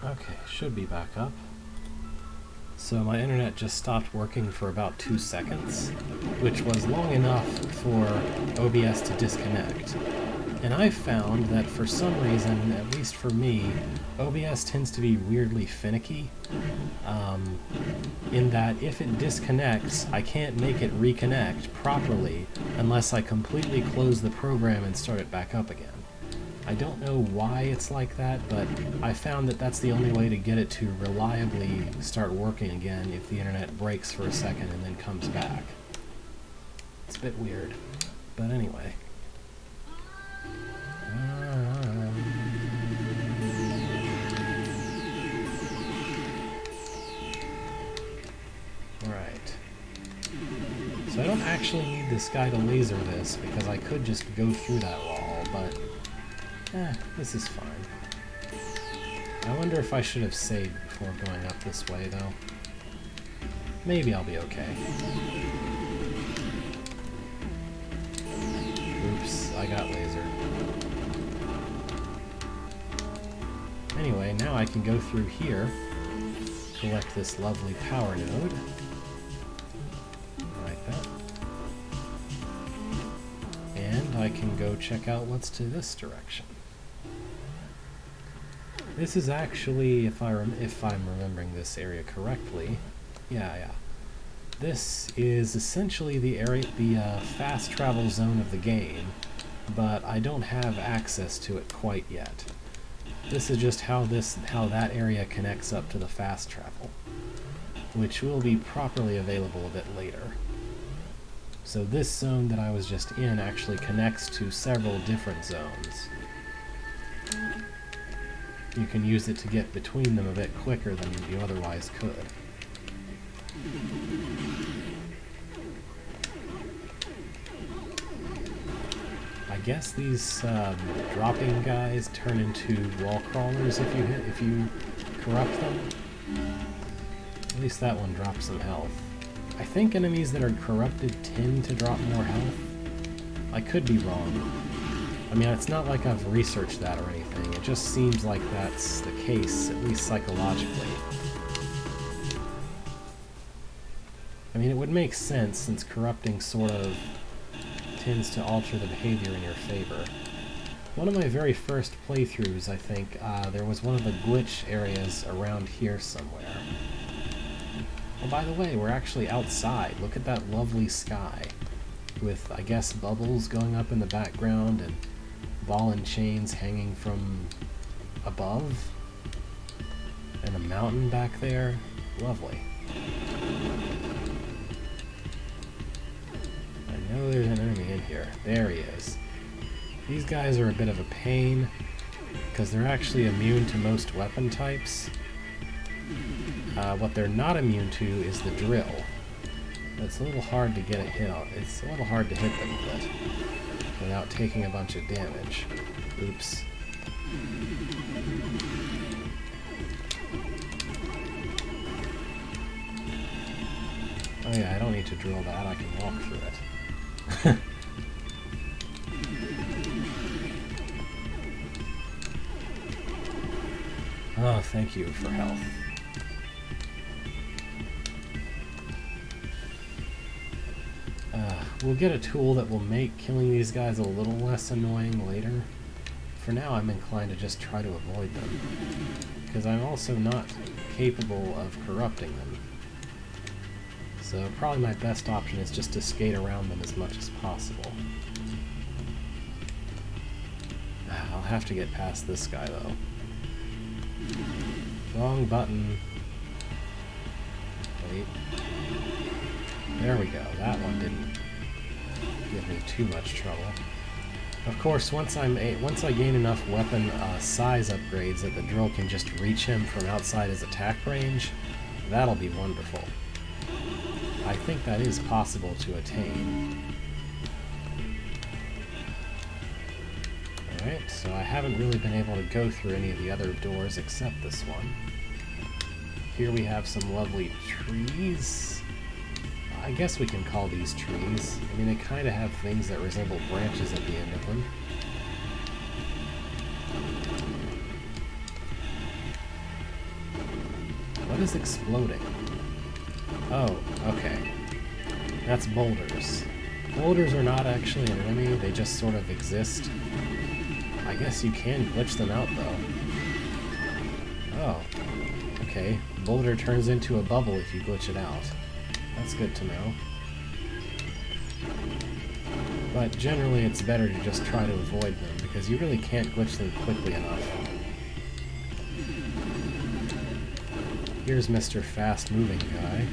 Okay, should be back up. So my internet just stopped working for about 2 seconds, which was long enough for OBS to disconnect. And I've found that for some reason, at least for me, OBS tends to be weirdly finicky, in that if it disconnects, I can't make it reconnect properly unless I completely close the program and start it back up again. I don't know why it's like that, but I found that that's the only way to get it to reliably start working again if the internet breaks for a second and then comes back. It's a bit weird, but anyway. Alright. So I don't actually need this guy to laser this, because I could just go through that wall, but this is fine. I wonder if I should have saved before going up this way, though. Maybe I'll be okay. Oops, I got lasered. Anyway, now I can go through here, collect this lovely power node. Like that. And I can go check out what's to this direction. This is actually, if I'm remembering this area correctly, yeah. This is essentially the area, the fast travel zone of the game, but I don't have access to it quite yet. This is just how that area connects up to the fast travel, which will be properly available a bit later. So this zone that I was just in actually connects to several different zones. You can use it to get between them a bit quicker than you otherwise could. I guess these dropping guys turn into wall crawlers if you corrupt them. At least that one drops some health. I think enemies that are corrupted tend to drop more health. I could be wrong. I mean, it's not like I've researched that or anything. It just seems like that's the case, at least psychologically. I mean, it would make sense, since corrupting sort of tends to alter the behavior in your favor. One of my very first playthroughs, I think, there was one of the glitch areas around here somewhere. Oh, by the way, we're actually outside. Look at that lovely sky, with, I guess, bubbles going up in the background and ball and chains hanging from above, and a mountain back there. Lovely. I know there's an enemy in here. There he is. These guys are a bit of a pain, because they're actually immune to most weapon types. What they're not immune to is the drill. It's a little hard to get a hit on. It's a little hard to hit them with it without taking a bunch of damage. Oops. Oh yeah, I don't need to drill that. I can walk through it. Oh, thank you for health. We'll get a tool that will make killing these guys a little less annoying later. For now, I'm inclined to just try to avoid them, because I'm also not capable of corrupting them. So probably my best option is just to skate around them as much as possible. I'll have to get past this guy, though. Wrong button. Wait. There we go. That one didn't give me too much trouble. Of course, once I gain enough weapon size upgrades that the drill can just reach him from outside his attack range, that'll be wonderful. I think that is possible to attain. Alright, so I haven't really been able to go through any of the other doors except this one. Here we have some lovely trees. I guess we can call these trees. I mean, they kind of have things that resemble branches at the end of them. is exploding? Oh, okay. That's boulders. Boulders are not actually an enemy, they just sort of exist. I guess you can glitch them out, though. Oh, okay. Boulder turns into a bubble if you glitch it out. That's good to know. But generally it's better to just try to avoid them, because you really can't glitch them quickly enough. Here's Mr. Fast-Moving Guy.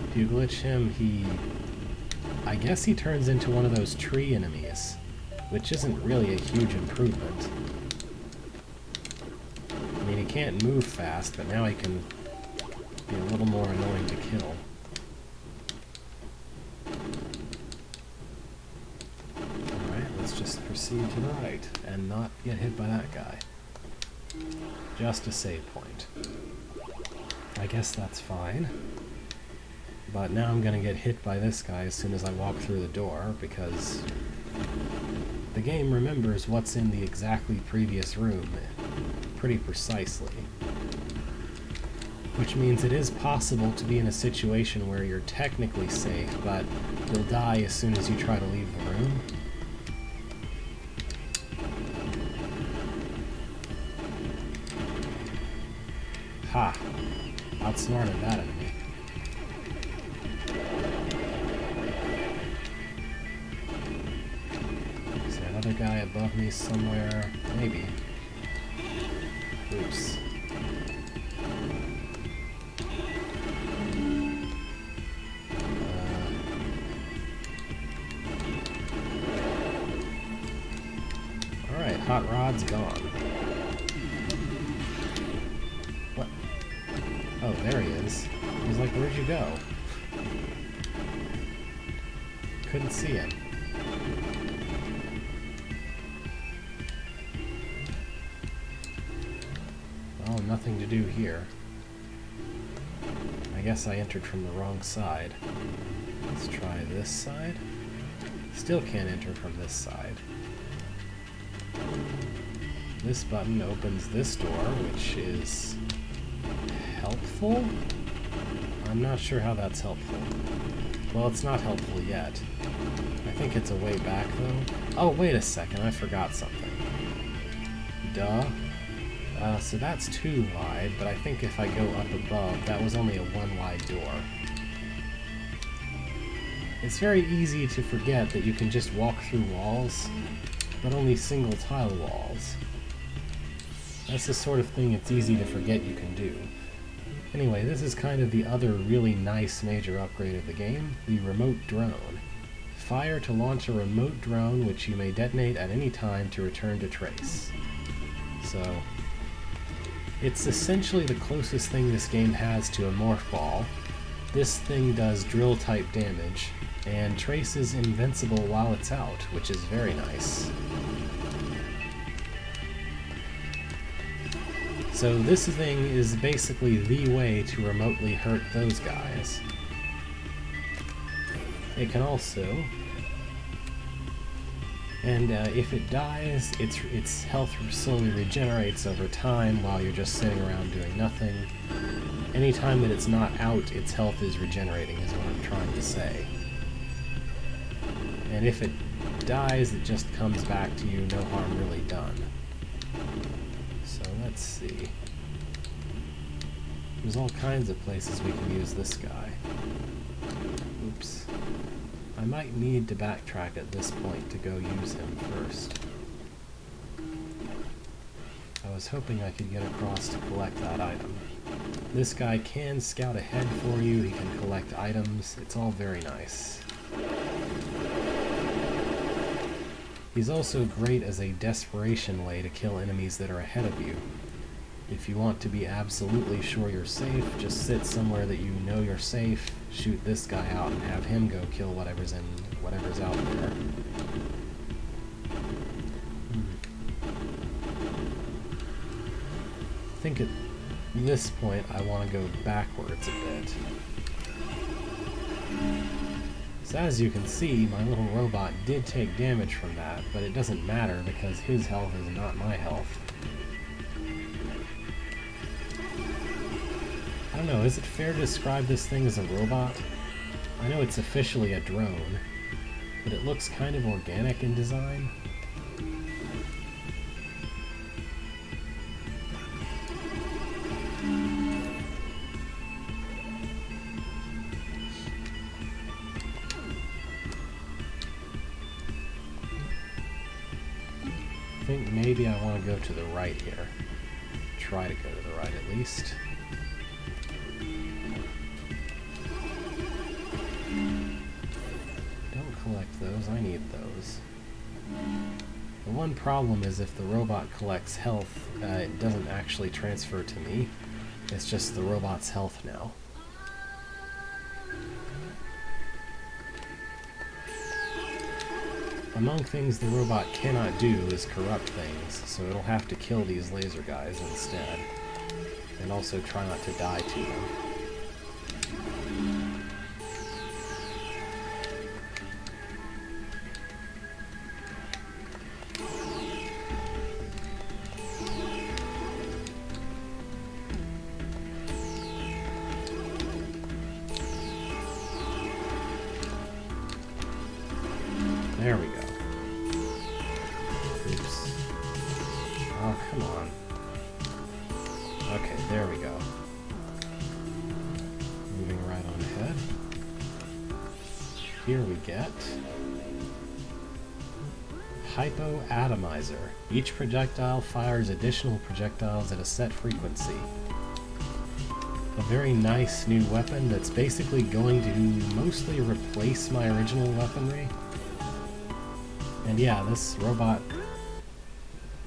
If you glitch him, I guess he turns into one of those tree enemies, which isn't really a huge improvement. I mean, he can't move fast, but now he can be a little more annoying to kill. Alright, let's just proceed to the right, and not get hit by that guy. Just a save point. I guess that's fine. But now I'm gonna get hit by this guy as soon as I walk through the door, because the game remembers what's in the exactly previous room pretty precisely. Which means it is possible to be in a situation where you're technically safe, but you'll die as soon as you try to leave the room. Ha! Outsmarted that enemy. Is there another guy above me somewhere? Maybe. Oops. Alright, Hot Rod's gone. What? Oh, there he is. He's like, where'd you go? Couldn't see him. Oh, nothing to do here. I guess I entered from the wrong side. Let's try this side. Still can't enter from this side. This button opens this door, which is helpful? I'm not sure how that's helpful. Well, it's not helpful yet. I think it's a way back, though. Oh, wait a second, I forgot something. Duh. So that's 2 wide, but I think if I go up above, that was only a 1 wide door. It's very easy to forget that you can just walk through walls, but only single tile walls. That's the sort of thing it's easy to forget you can do. Anyway, this is kind of the other really nice major upgrade of the game, the remote drone. Fire to launch a remote drone which you may detonate at any time to return to trace. So, it's essentially the closest thing this game has to a morph ball. This thing does drill type damage, and Trace is invincible while it's out, which is very nice. So this thing is basically the way to remotely hurt those guys. It can also, and if it dies, its health slowly regenerates over time while you're just sitting around doing nothing. Anytime that it's not out, its health is regenerating, is what I'm trying to say. And if it dies, it just comes back to you, no harm really done. So let's see. There's all kinds of places we can use this guy. Oops. I might need to backtrack at this point to go use him first. I was hoping I could get across to collect that item. This guy can scout ahead for you, he can collect items, it's all very nice. He's also great as a desperation way to kill enemies that are ahead of you. If you want to be absolutely sure you're safe, just sit somewhere that you know you're safe, shoot this guy out, and have him go kill whatever's out there. I think at this point I want to go backwards a bit. So as you can see, my little robot did take damage from that, but it doesn't matter because his health is not my health. know, is it fair to describe this thing as a robot? I know it's officially a drone, but it looks kind of organic in design. I think maybe I want to go to the right here. Try to go to the right at least. Don't collect those, I need those. The one problem is if the robot collects health, it doesn't actually transfer to me. It's just the robot's health now. Among things the robot cannot do is corrupt things, so it'll have to kill these laser guys instead. And also try not to die to them. There we go. Oops. Oh, come on. Okay, there we go. Moving right on ahead. Here we get Hypoatomizer. Each projectile fires additional projectiles at a set frequency. A very nice new weapon that's basically going to mostly replace my original weaponry. And yeah, this robot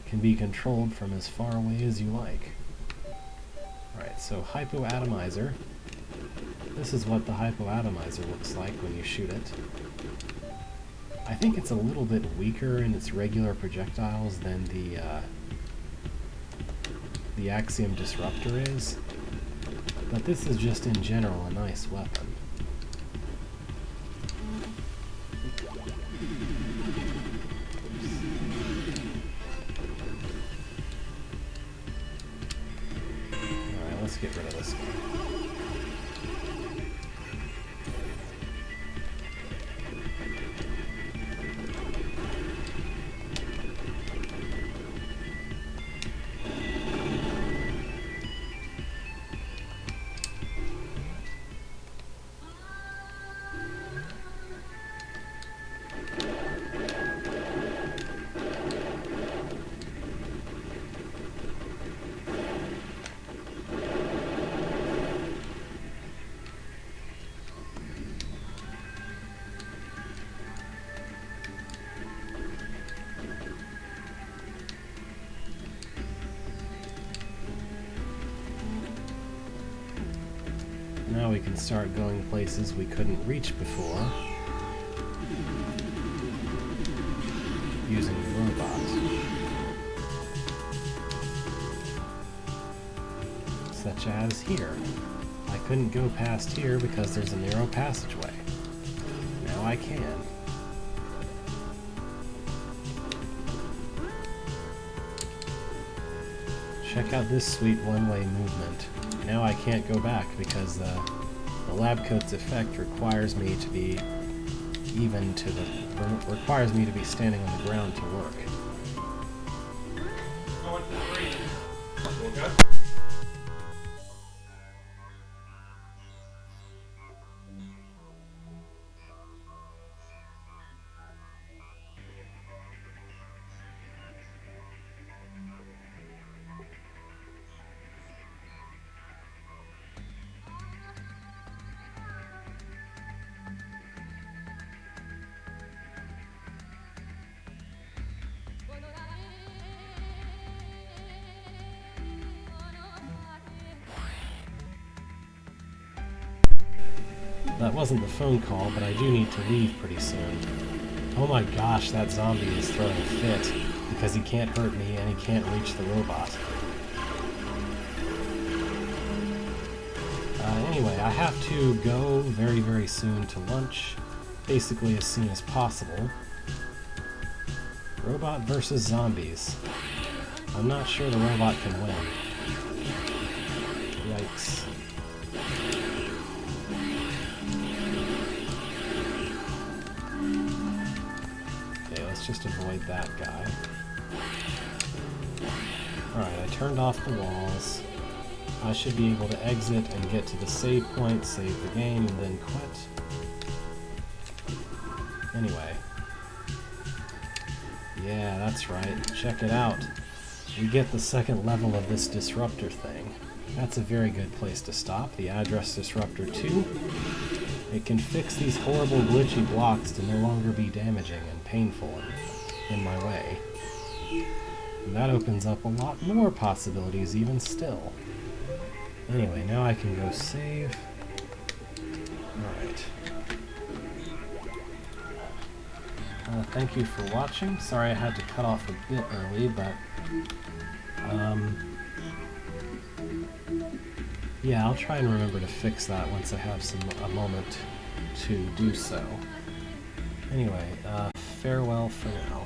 can be controlled from as far away as you like. Alright, so Hypoatomizer. This is what the Hypoatomizer looks like when you shoot it. I think it's a little bit weaker in its regular projectiles than the Axiom Disruptor is, but this is just in general a nice weapon. Let's get rid of this guy. Now we can start going places we couldn't reach before using the robot. Such as here. I couldn't go past here because there's a narrow passageway. Now I can. Check out this sweet one-way movement. Now I can't go back because the lab coat's effect requires me to be requires me to be standing on the ground to work. That wasn't the phone call, but I do need to leave pretty soon. Oh my gosh, that zombie is throwing a fit because he can't hurt me and he can't reach the robot. Anyway, I have to go very, very soon to lunch, basically as soon as possible. Robot versus zombies. I'm not sure the robot can win. Yikes. let's just avoid that guy. Alright, I turned off the walls. I should be able to exit and get to the save point, save the game, and then quit. Anyway. Yeah, that's right. Check it out. We get the second level of this disruptor thing. That's a very good place to stop. The address disruptor 2. It can fix these horrible glitchy blocks to no longer be damaging and painful in my way. And that opens up a lot more possibilities even still. Anyway, now I can go save. Alright. Thank you for watching. Sorry I had to cut off a bit early, but yeah, I'll try and remember to fix that once I have a moment to do so. Anyway, farewell for now.